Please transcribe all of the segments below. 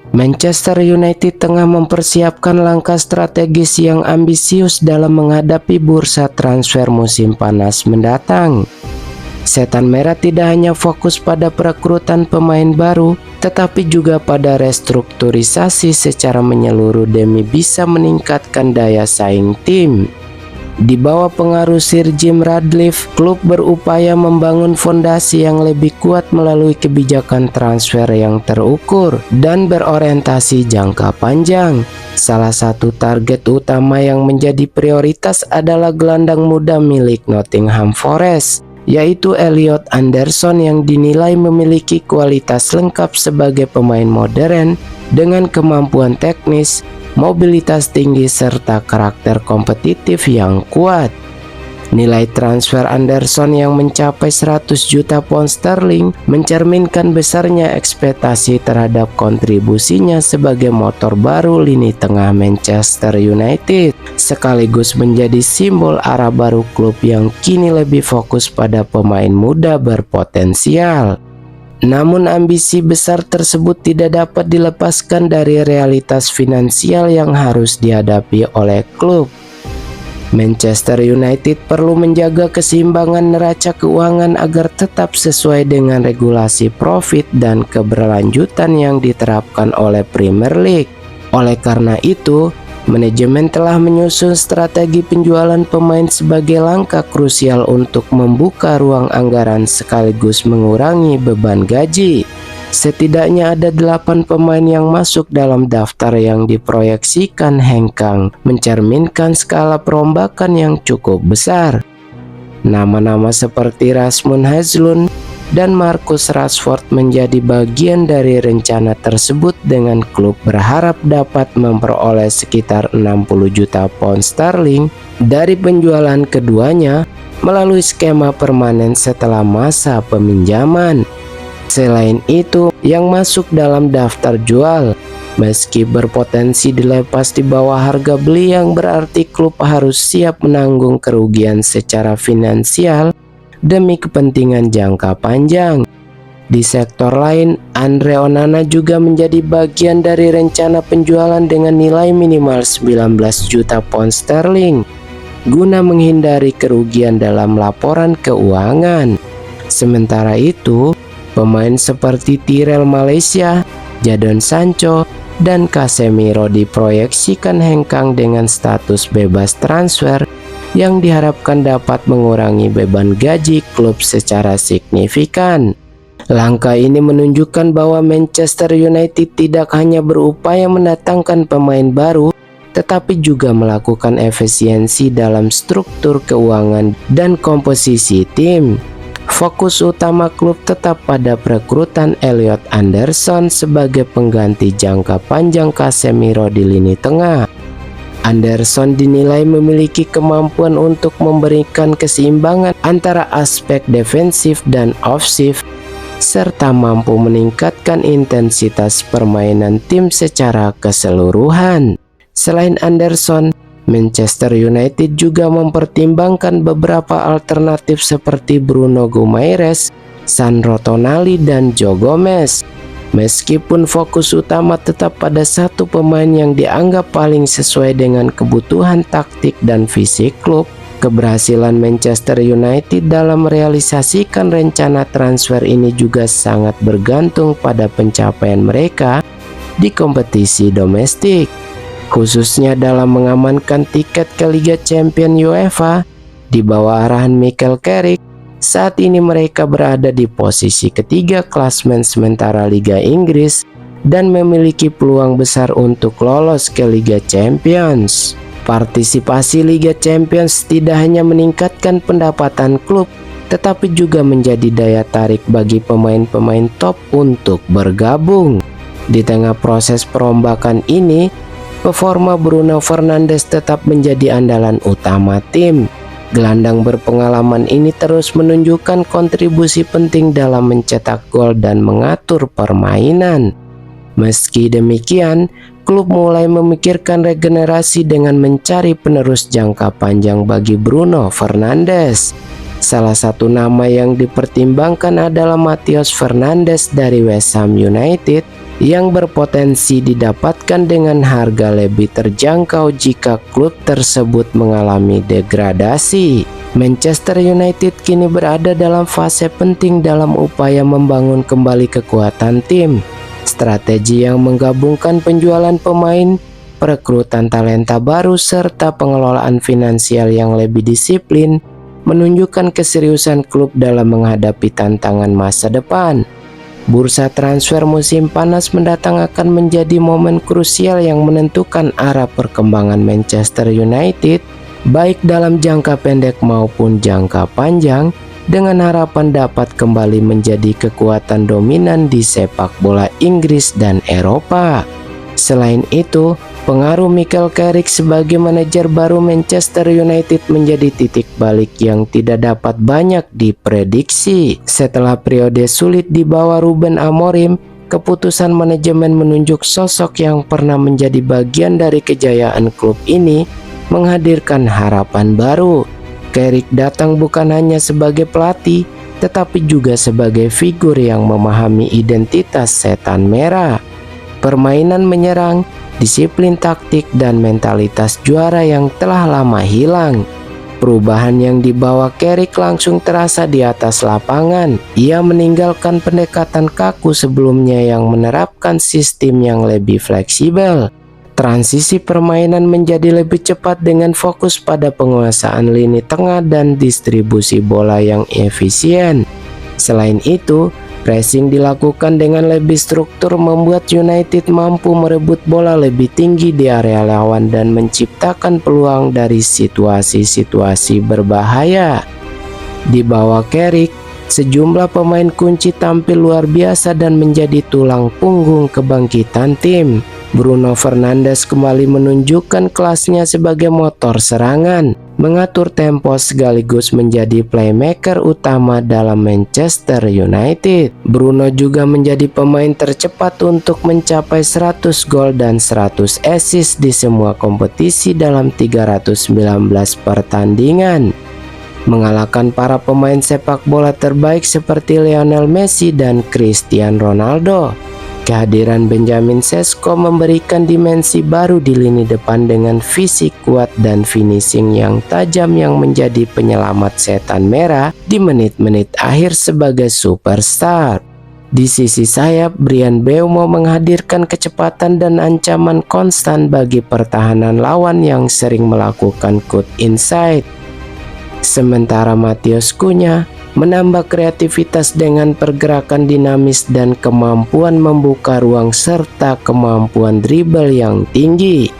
Manchester United tengah mempersiapkan langkah strategis yang ambisius dalam menghadapi bursa transfer musim panas mendatang. Setan Merah tidak hanya fokus pada perekrutan pemain baru, tetapi juga pada restrukturisasi secara menyeluruh demi bisa meningkatkan daya saing tim. Di bawah pengaruh Sir Jim Ratcliffe, klub berupaya membangun fondasi yang lebih kuat melalui kebijakan transfer yang terukur dan berorientasi jangka panjang. Salah satu target utama yang menjadi prioritas adalah gelandang muda milik Nottingham Forest, yaitu Elliot Anderson yang dinilai memiliki kualitas lengkap sebagai pemain modern dengan kemampuan teknis, mobilitas tinggi serta karakter kompetitif yang kuat. Nilai transfer Anderson yang mencapai 100 juta pound sterling mencerminkan besarnya ekspektasi terhadap kontribusinya sebagai motor baru lini tengah Manchester United, sekaligus menjadi simbol arah baru klub yang kini lebih fokus pada pemain muda berpotensial. Namun ambisi besar tersebut tidak dapat dilepaskan dari realitas finansial yang harus dihadapi oleh klub. Manchester United perlu menjaga keseimbangan neraca keuangan agar tetap sesuai dengan regulasi profit dan keberlanjutan yang diterapkan oleh Premier League. Oleh karena itu, manajemen telah menyusun strategi penjualan pemain sebagai langkah krusial untuk membuka ruang anggaran sekaligus mengurangi beban gaji. Setidaknya ada 8 pemain yang masuk dalam daftar yang diproyeksikan hengkang, mencerminkan skala perombakan yang cukup besar. Nama-nama seperti Rasmus Højlund dan Marcus Rashford menjadi bagian dari rencana tersebut dengan klub berharap dapat memperoleh sekitar 60 juta pound sterling dari penjualan keduanya melalui skema permanen setelah masa peminjaman. Selain itu, yang masuk dalam daftar jual, meski berpotensi dilepas di bawah harga beli yang berarti klub harus siap menanggung kerugian secara finansial demi kepentingan jangka panjang. Di sektor lain, Andre Onana juga menjadi bagian dari rencana penjualan dengan nilai minimal 19 juta pound sterling guna menghindari kerugian dalam laporan keuangan. Sementara itu, pemain seperti Tyrell Malaysia, Jadon Sancho, dan Casemiro diproyeksikan hengkang dengan status bebas transfer yang diharapkan dapat mengurangi beban gaji klub secara signifikan. Langkah ini menunjukkan bahwa Manchester United tidak hanya berupaya mendatangkan pemain baru, tetapi juga melakukan efisiensi dalam struktur keuangan dan komposisi tim. Fokus utama klub tetap pada perekrutan Elliot Anderson sebagai pengganti jangka panjang Casemiro di lini tengah. Anderson dinilai memiliki kemampuan untuk memberikan keseimbangan antara aspek defensif dan ofensif, serta mampu meningkatkan intensitas permainan tim secara keseluruhan. Selain Anderson, Manchester United juga mempertimbangkan beberapa alternatif seperti Bruno Guimaraes, Sandro Tonali, dan Joe Gomez. Meskipun fokus utama tetap pada satu pemain yang dianggap paling sesuai dengan kebutuhan taktik dan fisik klub, keberhasilan Manchester United dalam merealisasikan rencana transfer ini juga sangat bergantung pada pencapaian mereka di kompetisi domestik, khususnya dalam mengamankan tiket ke Liga Champions UEFA. Di bawah arahan Michael Carrick, saat ini mereka berada di posisi ketiga klasemen sementara Liga Inggris dan memiliki peluang besar untuk lolos ke Liga Champions. Partisipasi Liga Champions tidak hanya meningkatkan pendapatan klub, tetapi juga menjadi daya tarik bagi pemain-pemain top untuk bergabung. Di tengah proses perombakan ini, performa Bruno Fernandes tetap menjadi andalan utama tim. Gelandang berpengalaman ini terus menunjukkan kontribusi penting dalam mencetak gol dan mengatur permainan. Meski demikian, klub mulai memikirkan regenerasi dengan mencari penerus jangka panjang bagi Bruno Fernandes. Salah satu nama yang dipertimbangkan adalah Matheus Fernandes dari West Ham United yang berpotensi didapatkan dengan harga lebih terjangkau jika klub tersebut mengalami degradasi. Manchester United kini berada dalam fase penting dalam upaya membangun kembali kekuatan tim. Strategi yang menggabungkan penjualan pemain, perekrutan talenta baru, serta pengelolaan finansial yang lebih disiplin menunjukkan keseriusan klub dalam menghadapi tantangan masa depan. Bursa transfer musim panas mendatang akan menjadi momen krusial yang menentukan arah perkembangan Manchester United, baik dalam jangka pendek maupun jangka panjang, dengan harapan dapat kembali menjadi kekuatan dominan di sepak bola Inggris dan Eropa. Selain itu, pengaruh Michael Carrick sebagai manajer baru Manchester United menjadi titik balik yang tidak dapat banyak diprediksi. Setelah periode sulit di bawah Ruben Amorim, keputusan manajemen menunjuk sosok yang pernah menjadi bagian dari kejayaan klub ini menghadirkan harapan baru. Carrick datang bukan hanya sebagai pelatih, tetapi juga sebagai figur yang memahami identitas setan merah. Permainan menyerang, disiplin taktik, dan mentalitas juara yang telah lama hilang. Perubahan yang dibawa Carrick langsung terasa di atas lapangan. Ia meninggalkan pendekatan kaku sebelumnya yang menerapkan sistem yang lebih fleksibel. Transisi permainan menjadi lebih cepat dengan fokus pada penguasaan lini tengah dan distribusi bola yang efisien. Selain itu, pressing dilakukan dengan lebih struktur membuat United mampu merebut bola lebih tinggi di area lawan dan menciptakan peluang dari situasi-situasi berbahaya. Di bawah Carrick, sejumlah pemain kunci tampil luar biasa dan menjadi tulang punggung kebangkitan tim. Bruno Fernandes kembali menunjukkan kelasnya sebagai motor serangan, mengatur tempo sekaligus menjadi playmaker utama dalam Manchester United. Bruno juga menjadi pemain tercepat untuk mencapai 100 gol dan 100 assist di semua kompetisi dalam 319 pertandingan, mengalahkan para pemain sepak bola terbaik seperti Lionel Messi dan Cristiano Ronaldo. Kehadiran Benjamin Sesko memberikan dimensi baru di lini depan dengan fisik kuat dan finishing yang tajam yang menjadi penyelamat setan merah di menit-menit akhir sebagai superstar. Di sisi sayap, Bryan Mbeumo menghadirkan kecepatan dan ancaman konstan bagi pertahanan lawan yang sering melakukan cut inside. Sementara Matheus Cunha menambah kreativitas dengan pergerakan dinamis dan kemampuan membuka ruang serta kemampuan dribble yang tinggi.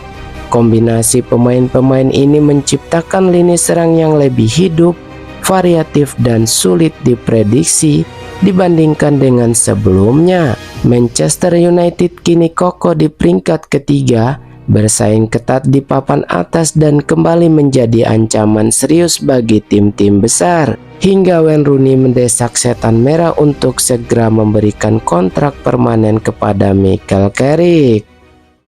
Kombinasi pemain-pemain ini menciptakan lini serang yang lebih hidup, variatif, dan sulit diprediksi dibandingkan dengan sebelumnya. Manchester United kini kokoh di peringkat ketiga, bersaing ketat di papan atas dan kembali menjadi ancaman serius bagi tim-tim besar. Hingga Wayne Rooney mendesak setan merah untuk segera memberikan kontrak permanen kepada Michael Carrick.